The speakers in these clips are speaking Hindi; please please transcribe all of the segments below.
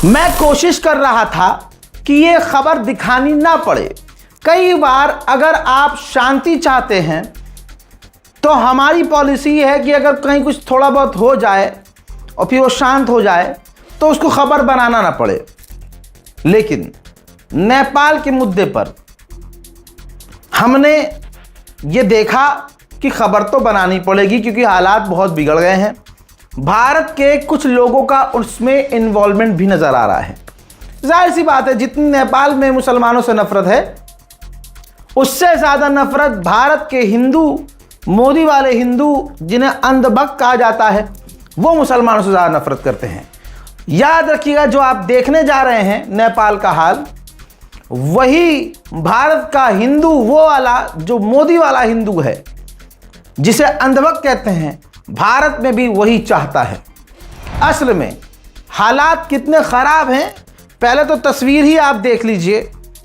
मैं कोशिश कर रहा था कि ये खबर दिखानी ना पड़े। कई बार अगर आप शांति चाहते हैं तो हमारी पॉलिसी है कि अगर कहीं कुछ थोड़ा बहुत हो जाए और फिर वो शांत हो जाए तो उसको खबर बनाना ना पड़े। लेकिन नेपाल के मुद्दे पर हमने ये देखा कि खबर तो बनानी पड़ेगी क्योंकि हालात बहुत बिगड़ गए हैं। भारत के कुछ लोगों का उसमें इन्वॉल्वमेंट भी नज़र आ रहा है। जाहिर सी बात है, जितनी नेपाल में मुसलमानों से नफरत है उससे ज़्यादा नफरत भारत के हिंदू, मोदी वाले हिंदू जिन्हें अंधभक्त कहा जाता है, वो मुसलमानों से ज़्यादा नफरत करते हैं। याद रखिएगा, जो आप देखने जा रहे हैं नेपाल का हाल, वही भारत का हिंदू, वो वाला जो मोदी वाला हिंदू है जिसे अंधभक्त कहते हैं, भारत में भी वही चाहता है। असल में हालात कितने ख़राब हैं, पहले तो तस्वीर ही आप देख लीजिए।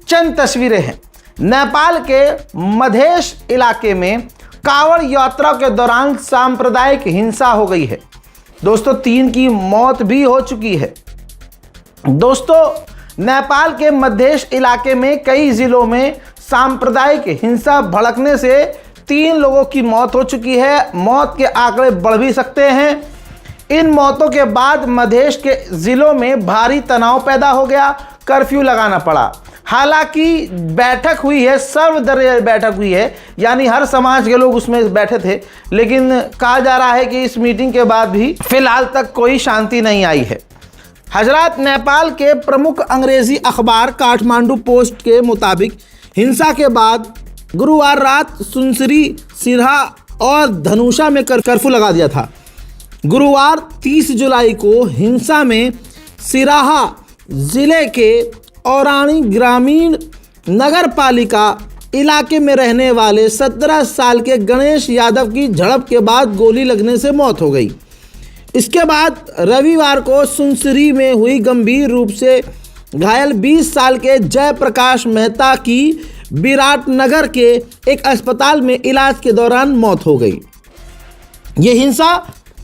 चंद तस्वीरें हैं। नेपाल के मधेश इलाके में कांवड़ यात्रा के दौरान सांप्रदायिक हिंसा हो गई है। दोस्तों, 3 की मौत भी हो चुकी है। दोस्तों, नेपाल के मधेश इलाके में कई ज़िलों में सांप्रदायिक हिंसा भड़कने से 3 लोगों की मौत हो चुकी है। मौत के आंकड़े बढ़ भी सकते हैं। इन मौतों के बाद मधेश के ज़िलों में भारी तनाव पैदा हो गया, कर्फ्यू लगाना पड़ा। हालांकि बैठक हुई है, सर्वदलीय बैठक हुई है, यानी हर समाज के लोग उसमें बैठे थे, लेकिन कहा जा रहा है कि इस मीटिंग के बाद भी फिलहाल तक कोई शांति नहीं आई है। हजरात, नेपाल के प्रमुख अंग्रेजी अखबार काठमांडू पोस्ट के मुताबिक हिंसा के बाद गुरुवार रात सुनसरी, सिरहा और धनुषा में कर्फ्यू लगा दिया था। गुरुवार 30 जुलाई को हिंसा में सिराहा जिले के औराणी ग्रामीण नगर पालिका इलाके में रहने वाले 17 साल के गणेश यादव की झड़प के बाद गोली लगने से मौत हो गई। इसके बाद रविवार को सुनसरी में हुई गंभीर रूप से घायल 20 साल के जयप्रकाश मेहता की विराटनगर के एक अस्पताल में इलाज के दौरान मौत हो गई। ये हिंसा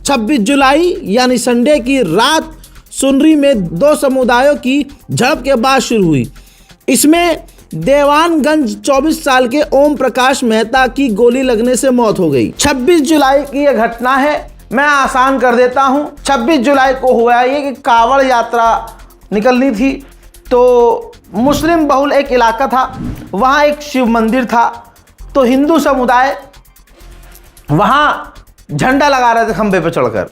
26 जुलाई यानी संडे की रात सुनरी में 2 समुदायों की झड़प के बाद शुरू हुई। इसमें देवानगंज 24 साल के ओम प्रकाश मेहता की गोली लगने से मौत हो गई। 26 जुलाई की यह घटना है। मैं आसान कर देता हूं। 26 जुलाई को हुआ ये कि कांवड़ यात्रा निकलनी थी, तो मुस्लिम बहुल एक इलाका था, वहाँ एक शिव मंदिर था, तो हिंदू समुदाय वहाँ झंडा लगा रहे थे खंबे पे चढ़कर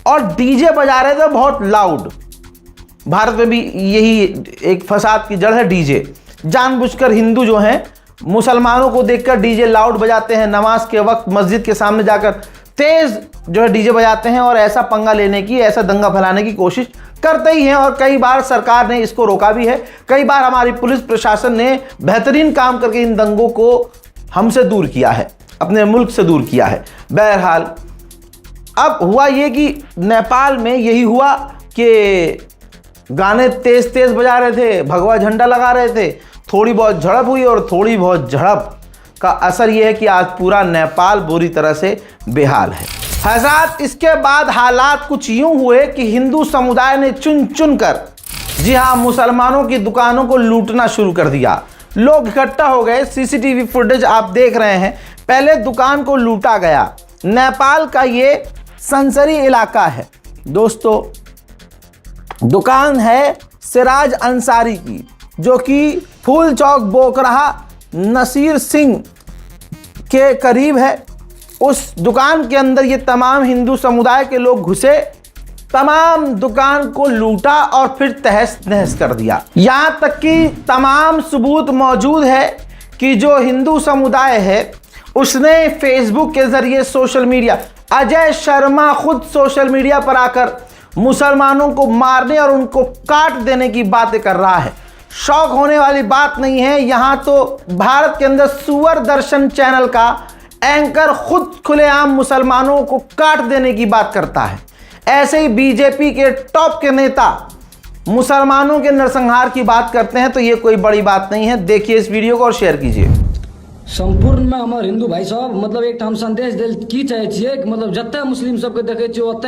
और डीजे बजा रहे थे बहुत लाउड। भारत में भी यही एक फसाद की जड़ है, डीजे। जानबूझकर हिंदू जो हैं मुसलमानों को देखकर डीजे लाउड बजाते हैं, नमाज के वक्त मस्जिद के सामने जाकर तेज जो है डीजे बजाते हैं और ऐसा पंगा लेने की, ऐसा दंगा फैलाने की कोशिश करते ही हैं। और कई बार सरकार ने इसको रोका भी है। कई बार हमारी पुलिस प्रशासन ने बेहतरीन काम करके इन दंगों को हमसे दूर किया है, अपने मुल्क से दूर किया है। बहरहाल, अब हुआ ये कि नेपाल में यही हुआ कि गाने तेज तेज बजा रहे थे, भगवा झंडा लगा रहे थे, थोड़ी बहुत झड़प हुई और थोड़ी बहुत झड़प का असर यह है कि आज पूरा नेपाल बुरी तरह से बेहाल है। हज़रात, इसके बाद हालात कुछ यूं हुए कि हिंदू समुदाय ने चुन चुन कर, जी हाँ, मुसलमानों की दुकानों को लूटना शुरू कर दिया। लोग इकट्ठा हो गए। सीसीटीवी फुटेज आप देख रहे हैं। पहले दुकान को लूटा गया। नेपाल का ये संसरी इलाका है। दोस्तों, दुकान है सिराज अंसारी की, जो कि फूल चौक बोकरहा नसीर सिंह के करीब है। उस दुकान के अंदर ये तमाम हिंदू समुदाय के लोग घुसे, तमाम दुकान को लूटा और फिर तहस नहस कर दिया। यहाँ तक कि तमाम सबूत मौजूद है कि जो हिंदू समुदाय है उसने फेसबुक के ज़रिए, सोशल मीडिया, अजय शर्मा खुद सोशल मीडिया पर आकर मुसलमानों को मारने और उनको काट देने की बातें कर रहा है। शौक होने वाली बात नहीं है। यहाँ तो भारत के अंदर सुअर दर्शन चैनल का एंकर खुद खुलेआम मुसलमानों को काट देने की बात करता है। ऐसे ही बीजेपी के टॉप के नेता मुसलमानों के नरसंहार की बात करते हैं, तो ये कोई बड़ी बात नहीं है। देखिए इस वीडियो को और शेयर कीजिए। संपूर्ण में हमारे हिंदू भाई सब मतलब एक हम संदेश दिल की चाहे छे, मतलब जत्ते मुस्लिम सबके देखे छे ओते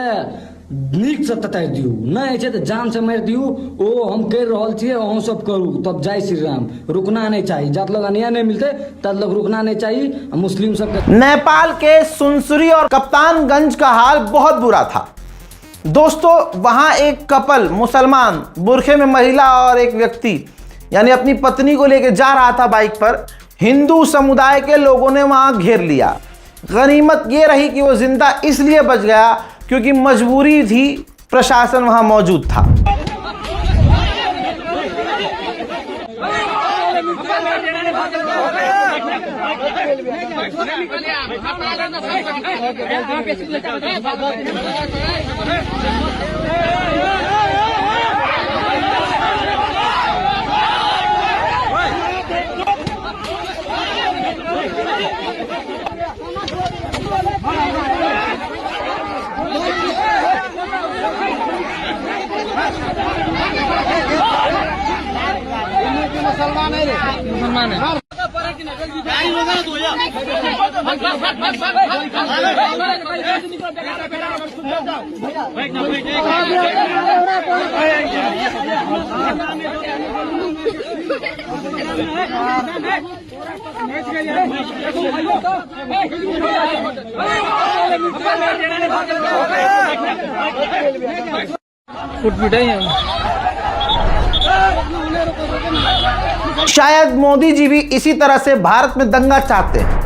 नीक से ततार दियो, नहीं है तो जान से मार दियो। ओ हम कर रहल छिए, अहूँ सब करू। तब जय श्री राम। रुकना नहीं चाहिए, जब लोग अन्याय नहीं मिलते तब लोग रुकना नहीं चाहिए। मुस्लिम सब नेपाल के सुनसुरी और कप्तानगंज का हाल बहुत बुरा था दोस्तों। वहां एक कपल मुसलमान बुरखे में महिला और एक व्यक्ति यानी अपनी पत्नी को लेकर जा रहा था बाइक पर। हिंदू समुदाय के लोगों ने वहां घेर लिया। गनीमत ये रही कि वो जिंदा इसलिए बच गया क्योंकि मजबूरी थी, प्रशासन वहां मौजूद था। मुसलमान है। शायद मोदी जी भी इसी तरह से भारत में दंगा चाहते हैं,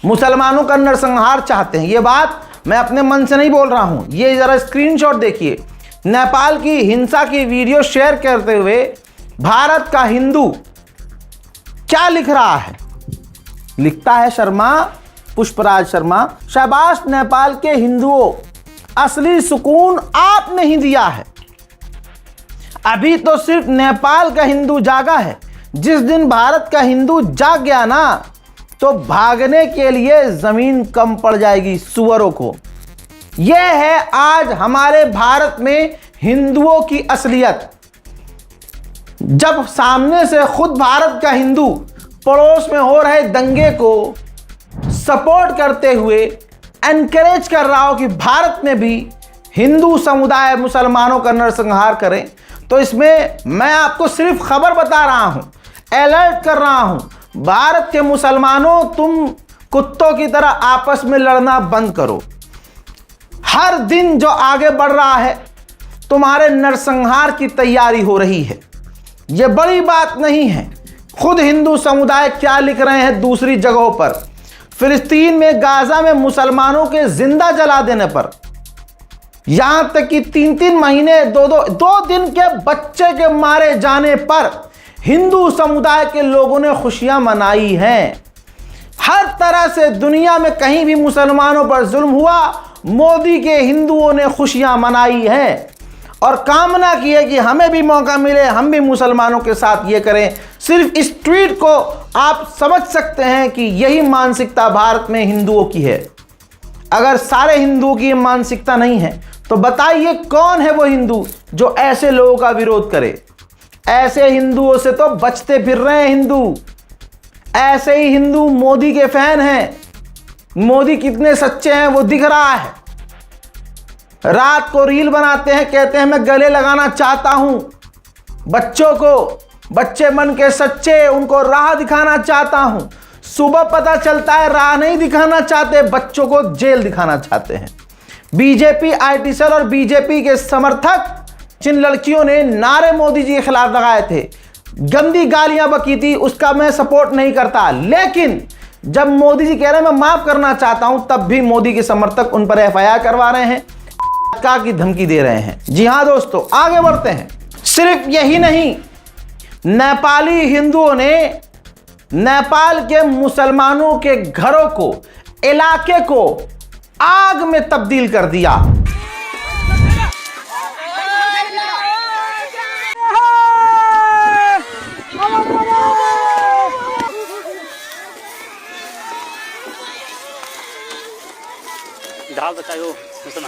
मुसलमानों का नरसंहार चाहते हैं। ये बात मैं अपने मन से नहीं बोल रहा हूं। ये जरा स्क्रीनशॉट देखिए। नेपाल की हिंसा की वीडियो शेयर करते हुए भारत का हिंदू क्या लिख रहा है? लिखता है शर्मा, पुष्पराज शर्मा, शाबाश नेपाल के हिंदुओं, असली सुकून आपने ही दिया है। अभी तो सिर्फ नेपाल का हिंदू जागा है। जिस दिन भारत का हिंदू जाग गया ना, तो भागने के लिए जमीन कम पड़ जाएगी सुअरों को। यह है आज हमारे भारत में हिंदुओं की असलियत। जब सामने से खुद भारत का हिंदू पड़ोस में हो रहे दंगे को सपोर्ट करते हुए एनकरेज कर रहा हो कि भारत में भी हिंदू समुदाय मुसलमानों का नरसंहार करें, तो इसमें मैं आपको सिर्फ खबर बता रहा हूं, अलर्ट कर रहा हूं। भारत के मुसलमानों, तुम कुत्तों की तरह आपस में लड़ना बंद करो। हर दिन जो आगे बढ़ रहा है, तुम्हारे नरसंहार की तैयारी हो रही है। यह बड़ी बात नहीं है। खुद हिंदू समुदाय क्या लिख रहे हैं दूसरी जगहों पर। फिलिस्तीन में, गाजा में मुसलमानों के जिंदा जला देने पर, यहां तक कि 3-3 महीने, 2 दिन के बच्चे के मारे जाने पर हिंदू समुदाय के लोगों ने खुशियां मनाई हैं। हर तरह से दुनिया में कहीं भी मुसलमानों पर जुल्म हुआ, मोदी के हिंदुओं ने खुशियां मनाई हैं और कामना की है कि हमें भी मौका मिले, हम भी मुसलमानों के साथ ये करें। सिर्फ इस ट्वीट को आप समझ सकते हैं कि यही मानसिकता भारत में हिंदुओं की है। अगर सारे हिंदुओं की मानसिकता नहीं है तो बताइए कौन है वो हिंदू जो ऐसे लोगों का विरोध करे? ऐसे हिंदुओं से तो बचते फिर रहे हैं हिंदू। ऐसे ही हिंदू मोदी के फैन हैं। मोदी कितने सच्चे हैं वो दिख रहा है। रात को रील बनाते हैं, कहते हैं मैं गले लगाना चाहता हूं बच्चों को, बच्चे मन के सच्चे, उनको राह दिखाना चाहता हूं। सुबह पता चलता है राह नहीं दिखाना चाहते, बच्चों को जेल दिखाना चाहते हैं। बीजेपी, आईटी सेल और बीजेपी के समर्थक, जिन लड़कियों ने नारे मोदी जी के खिलाफ लगाए थे, गंदी गालियां बकी थी, उसका मैं सपोर्ट नहीं करता। लेकिन जब मोदी जी कह रहे हैं मैं माफ करना चाहता हूं, तब भी मोदी के समर्थक उन पर एफआईआर करवा रहे हैं, की धमकी दे रहे हैं। जी हां दोस्तों, आगे बढ़ते हैं। सिर्फ यही नहीं, नेपाली हिंदुओं ने नेपाल के मुसलमानों के घरों को, इलाके को आग में तब्दील कर दिया। ढाल त चाहियो सुना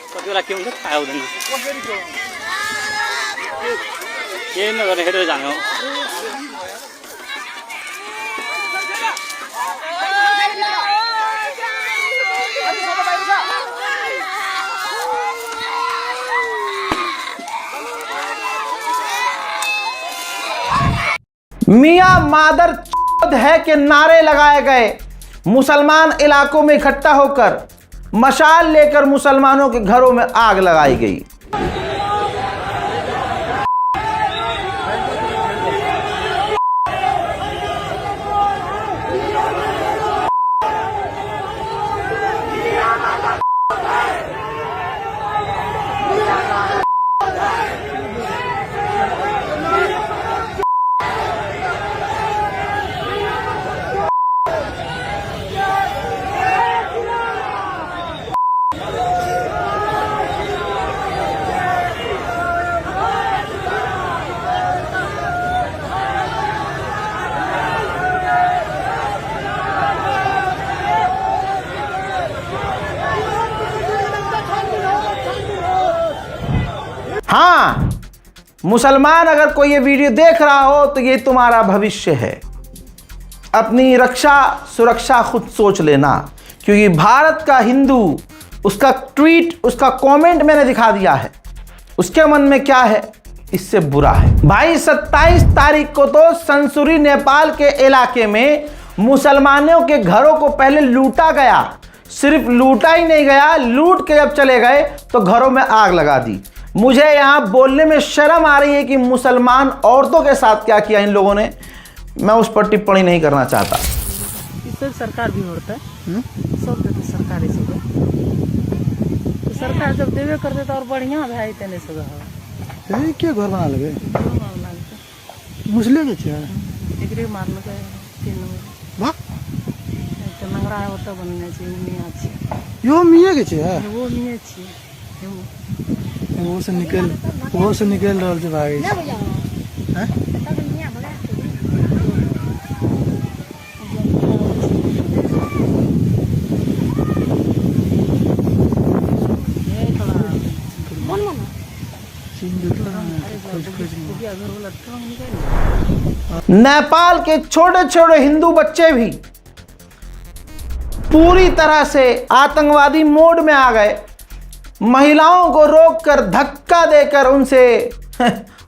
कति बेला के हुन्छ थाहा हुँदैन केही नगर्ने हेरेर जाने हो मियां मादर चौध है के नारे लगाए गए। मुसलमान इलाकों में इकट्ठा होकर मशाल लेकर मुसलमानों के घरों में आग लगाई गई। हाँ, मुसलमान अगर कोई ये वीडियो देख रहा हो तो ये तुम्हारा भविष्य है। अपनी रक्षा सुरक्षा खुद सोच लेना, क्योंकि भारत का हिंदू, उसका ट्वीट, उसका कमेंट मैंने दिखा दिया है। उसके मन में क्या है, इससे बुरा है। भाई 27 तारीख को तो संसुरी नेपाल के इलाके में मुसलमानों के घरों को पहले लूटा गया। सिर्फ लूटा ही नहीं गया, लूट के जब चले गए तो घरों में आग लगा दी। मुझे यहाँ बोलने में शर्म आ रही है कि मुसलमान औरतों के साथ क्या किया इन लोगों ने। मैं उस पर टिप्पणी नहीं करना चाहता। इससे सरकार भी होता है, सब देते सरकार ही सब। तो सरकार जब देवे करते तो और बढ़िया भाई तेने सब ये क्या घर बना लगे मुसले के छे एकरे मार लगे 3 वाह तो नंगरा है तो बनने चाहिए मियां छी यो मिया के छे वो मियां छी वो से निकल रहल छै भाई हैं नेपाल के छोटे छोटे हिंदू बच्चे भी पूरी तरह से आतंकवादी मोड में आ गए। महिलाओं को रोककर धक्का देकर उनसे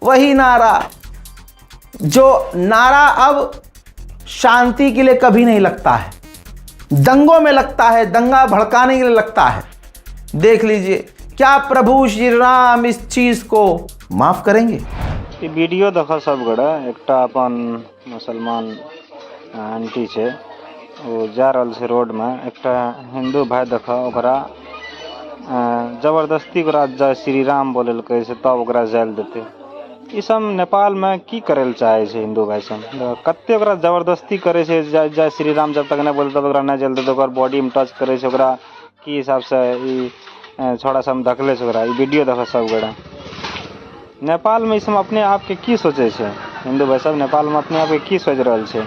वही नारा, जो नारा अब शांति के लिए कभी नहीं लगता है, दंगों में लगता है, दंगा भड़काने के लिए लगता है। देख लीजिए, क्या प्रभु श्री राम इस चीज को माफ करेंगे? ई वीडियो देखो सब गड़ा एकटा अपन मुसलमान आंटी छे, वो जा रहल छै रोड में, एकटा हिंदू भाई देखो ओकरा जबरदस्ती ओकरा जय श्री राम बोलल कहे छै, तब ओकरा जेल देते। ई सब नेपाल में की करल चाहे छै हिंदू भाई सब, कते ओकरा जबरदस्ती करे छै। जय श्री राम जब तक नहीं बोलते तब ओकरा नहीं जेल देते। ओकर बॉडी में टच करे छै, ओकरा की हिसाब से ई छोड़ा सब धकले छै ओकरा। ई वीडियो देखो सब गड़ा। नेपाल में इसमें अपने आप के की सोचे छे हिंदू भाई सब, नेपाल में अपने आप के की सोच रहल छे?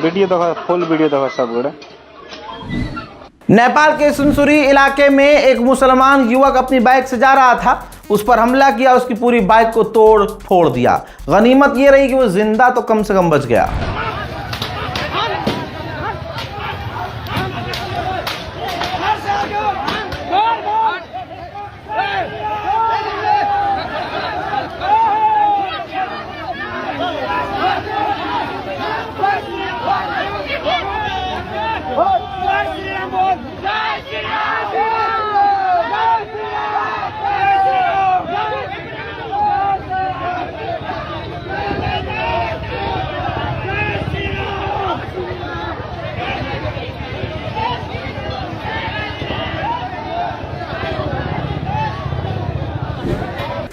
वीडियो देखो, फुल वीडियो देखो सब गड़ा। नेपाल के सुनसुरी इलाके में एक मुसलमान युवक अपनी बाइक से जा रहा था, उस पर हमला किया, उसकी पूरी बाइक को तोड़ फोड़ दिया। गनीमत ये रही कि वो जिंदा तो कम से कम बच गया।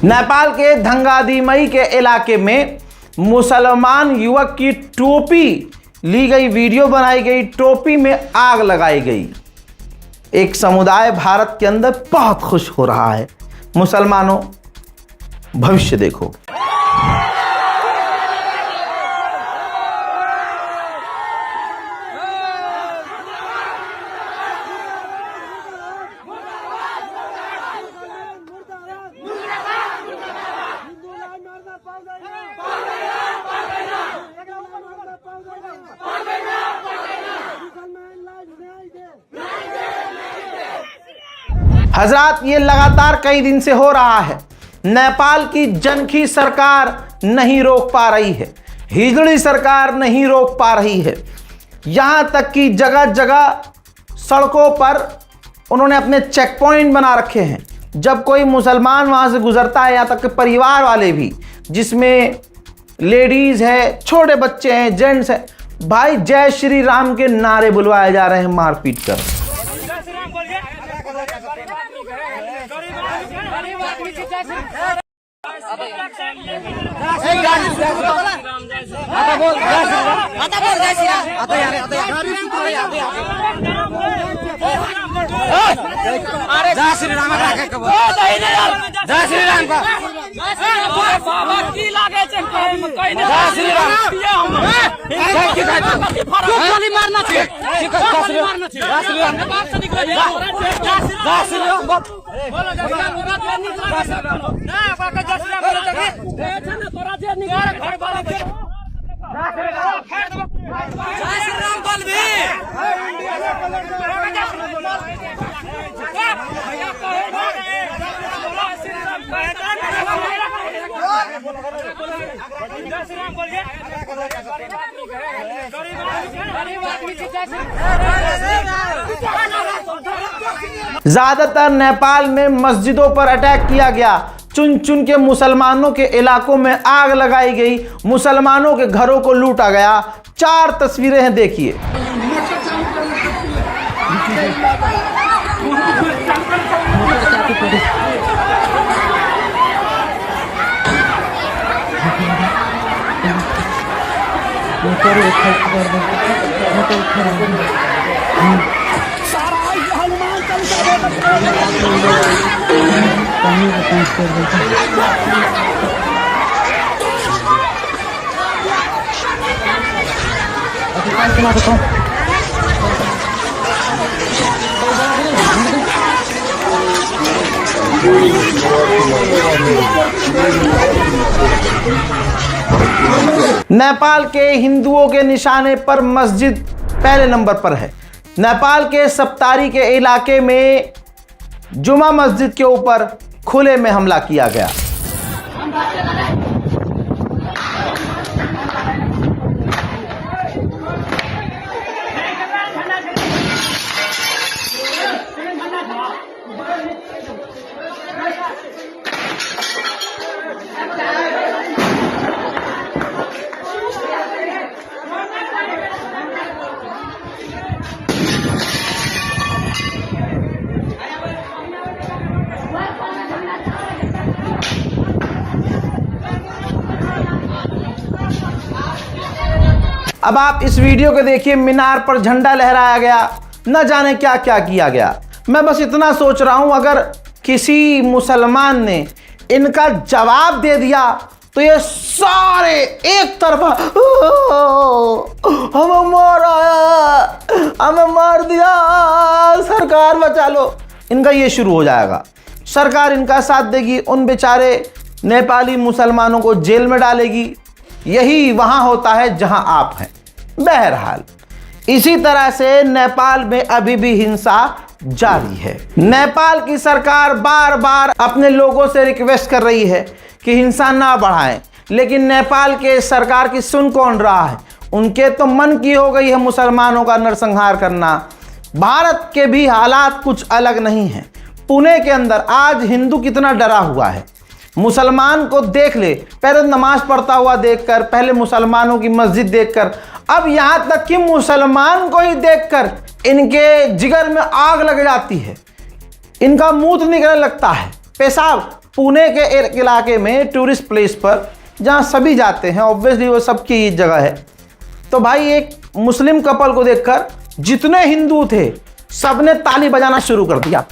नेपाल के धंगादीमई के इलाके में मुसलमान युवक की टोपी ली गई, वीडियो बनाई गई, टोपी में आग लगाई गई। एक समुदाय भारत के अंदर बहुत खुश हो रहा है। मुसलमानों, भविष्य देखो। हजरात, ये लगातार कई दिन से हो रहा है। नेपाल की जनखी सरकार नहीं रोक पा रही है, हिजड़ी सरकार नहीं रोक पा रही है। यहां तक कि जगह जगह सड़कों पर उन्होंने अपने चेक पॉइंट बना रखे हैं। जब कोई मुसलमान वहां से गुजरता है, यहाँ तक कि परिवार वाले भी, जिसमें लेडीज है, छोटे बच्चे हैं, जेंट्स हैं, भाई जय श्री राम के नारे बुलवाए जा रहे हैं मारपीट कर। जय श्री राम जय श्री राम का बाबा की लागे जय श्री राम गोली मारना चाहिए, गोली मारना चाहिए। जय श्री राम बात से निकल जय श्री राम बोलो जय श्री राम ना बाका जय श्री राम बोलो जगह तोरा जे निकाल घर वाला के जय श्री राम बोल भी ज्यादातर नेपाल में मस्जिदों पर अटैक किया गया, चुन चुन के मुसलमानों के इलाकों में आग लगाई गई, मुसलमानों के घरों को लूटा गया। 4 तस्वीरें हैं, देखिए। नेपाल के हिंदुओं के निशाने पर मस्जिद पहले नंबर पर है। नेपाल के सप्तारी के इलाके में जुमा मस्जिद के ऊपर खुले में हमला किया गया। अब आप इस वीडियो को देखिए, मीनार पर झंडा लहराया गया, न जाने क्या क्या किया गया। मैं बस इतना सोच रहा हूं, अगर किसी मुसलमान ने इनका जवाब दे दिया तो ये सारे एक तरफा हमें मारा, हमें मार दिया, सरकार बचा लो, इनका ये शुरू हो जाएगा। सरकार इनका साथ देगी, उन बेचारे नेपाली मुसलमानों को जेल में डालेगी। यही वहां होता है जहां आप हैं। बहरहाल इसी तरह से नेपाल में अभी भी हिंसा जारी है। नेपाल की सरकार बार बार अपने लोगों से रिक्वेस्ट कर रही है कि हिंसा ना बढ़ाएं, लेकिन नेपाल के सरकार की सुन कौन रहा है। उनके तो मन की हो गई है मुसलमानों का नरसंहार करना। भारत के भी हालात कुछ अलग नहीं है। पुणे के अंदर आज हिंदू कितना डरा हुआ है। मुसलमान को देख ले, पहले नमाज पढ़ता हुआ देखकर, पहले मुसलमानों की मस्जिद देखकर, अब यहां तक कि मुसलमान को ही देखकर इनके जिगर में आग लग जाती है, इनका मूत निकलने लगता है, पेशाब। पुणे के एक इलाके में टूरिस्ट प्लेस पर जहां सभी जाते हैं, ऑब्वियसली वो सबकी जगह है, तो भाई एक मुस्लिम कपल को देखकर जितने हिंदू थे सबने ताली बजाना शुरू कर दिया।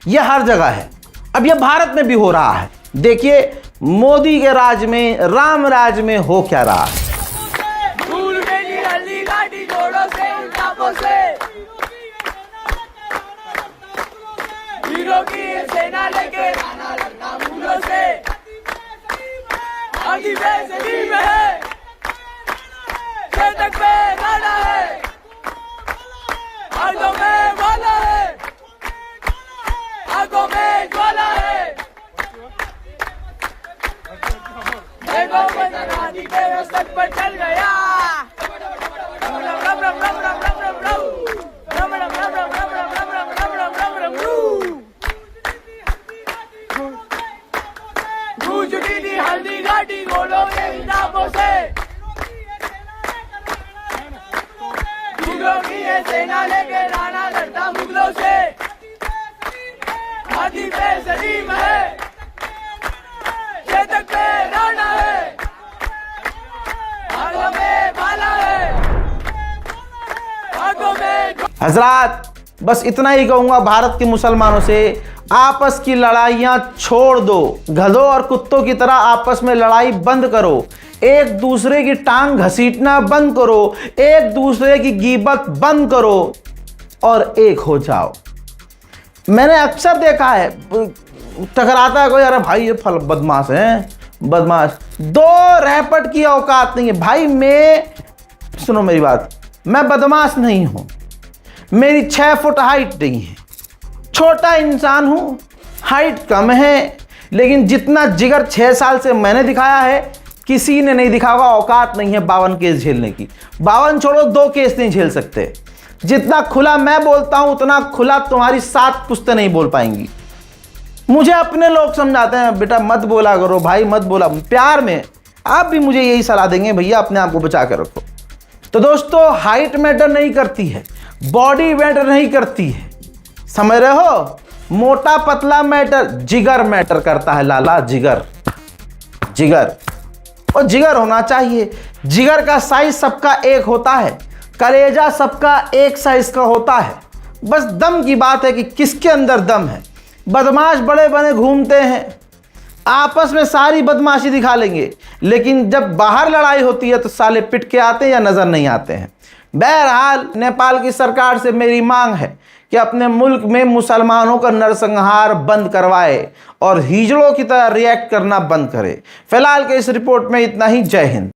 यह हर जगह है। अब यह भारत में भी हो रहा है। देखिए मोदी के राज में, राम राज में हो क्या रहा है। आगों में ज्वाला है। नदी के रस्ते पर चल गया हल्दी घाटी गोलों के हिसाबों से मुगलों की ये सेना लेके राणा लड़ता मुगलों से हाथी पे सलीम है चेतक पे राणा है आगों में भाला है आगों में हजरात, बस इतना ही कहूँगा भारत के मुसलमानों से, आपस की लड़ाइयाँ छोड़ दो। गधों और कुत्तों की तरह आपस में लड़ाई बंद करो। एक दूसरे की टांग घसीटना बंद करो। एक दूसरे की गीबत बंद करो और एक हो जाओ। मैंने अक्सर देखा है, टकराता है कोई, अरे भाई ये फल बदमाश है, बदमाश। दो रैपट की औकात नहीं है भाई। सुनो मेरी बात, मैं बदमाश नहीं हूं, मेरी 6 फुट हाइट नहीं है, छोटा इंसान हूं, हाइट कम है, लेकिन जितना जिगर 6 साल से मैंने दिखाया है किसी ने नहीं दिखा हुआ। औकात नहीं है 52 केस झेलने की। 52 छोड़ो, 2 केस नहीं झेल सकते। जितना खुला मैं बोलता हूं उतना खुला तुम्हारी 7 पुश्तें नहीं बोल पाएंगी। मुझे अपने लोग समझाते हैं, बेटा मत बोला करो भाई, मत बोला। प्यार में आप भी मुझे यही सलाह देंगे, भैया अपने आप को बचा कर रखो। तो दोस्तों, हाइट मैटर नहीं करती है, बॉडी मैटर नहीं करती है, समझ रहे हो? मोटा पतला मैटर, जिगर मैटर करता है लाला, जिगर। जिगर और जिगर होना चाहिए। जिगर का साइज सबका एक होता है, कलेजा सबका एक साइज का होता है। बस दम की बात है कि किसके अंदर दम है। बदमाश बड़े बने घूमते हैं, आपस में सारी बदमाशी दिखा लेंगे, लेकिन जब बाहर लड़ाई होती है तो साले पिट के आते हैं या नजर नहीं आते हैं। बहरहाल, नेपाल की सरकार से मेरी मांग है कि अपने मुल्क में मुसलमानों का नरसंहार बंद करवाए और हिजड़ों की तरह रिएक्ट करना बंद करे। फिलहाल के इस रिपोर्ट में इतना ही। जय हिंद।